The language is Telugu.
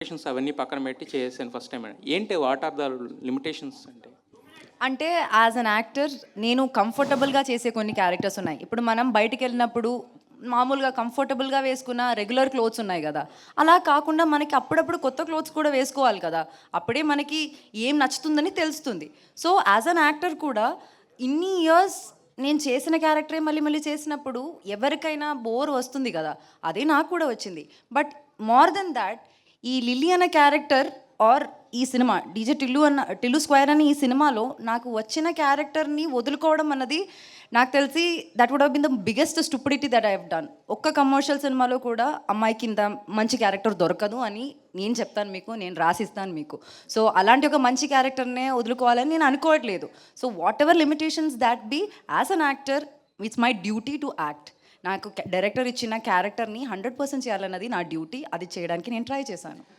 లిమిటేషన్స్ అవన్నీ పక్కన పెట్టి చేసాను ఫస్ట్ టైం. ఏంటి వాట్ ఆర్ ద లిమిటేషన్స్ అంటే? అంటే యాజ్ అన్ యాక్టర్ నేను కంఫర్టబుల్గా చేసే కొన్ని క్యారెక్టర్స్ ఉన్నాయి. ఇప్పుడు మనం బయటికి వెళ్ళినప్పుడు మామూలుగా కంఫర్టబుల్గా వేసుకున్న రెగ్యులర్ క్లోత్స్ ఉన్నాయి కదా, అలా కాకుండా మనకి అప్పుడప్పుడు కొత్త క్లోత్స్ కూడా వేసుకోవాలి కదా, అప్పుడే మనకి ఏం నచ్చుతుందని తెలుస్తుంది. సో యాజ్ అన్ యాక్టర్ కూడా ఇన్ని ఇయర్స్ నేను చేసిన క్యారెక్టరే మళ్ళీ మళ్ళీ చేసినప్పుడు ఎవరికైనా బోర్ వస్తుంది కదా, అదే నాకు కూడా వచ్చింది. బట్ మోర్ దెన్ దాట్, ఈ లిల్లీ అన్న క్యారెక్టర్ ఆర్ ఈ సినిమా డీజే టిల్లు స్క్వేర్ అని ఈ సినిమాలో నాకు వచ్చిన క్యారెక్టర్ని వదులుకోవడం అన్నది నాకు తెలిసి that would have been the biggest stupidity that I have done. ఒక్క కమర్షియల్ సినిమాలో కూడా అమ్మాయికి ఇంత మంచి క్యారెక్టర్ దొరకదు అని నేను చెప్తాను మీకు, నేను రాసిస్తాను మీకు. సో అలాంటి ఒక మంచి క్యారెక్టర్నే వదులుకోవాలని నేను అనుకోవట్లేదు. So whatever limitations that be, as an actor it's my duty to act. నాకు డైరెక్టర్ ఇచ్చిన క్యారెక్టర్ని 100% చేయాలన్నది నా డ్యూటీ. అది చేయడానికి నేను ట్రై చేశాను.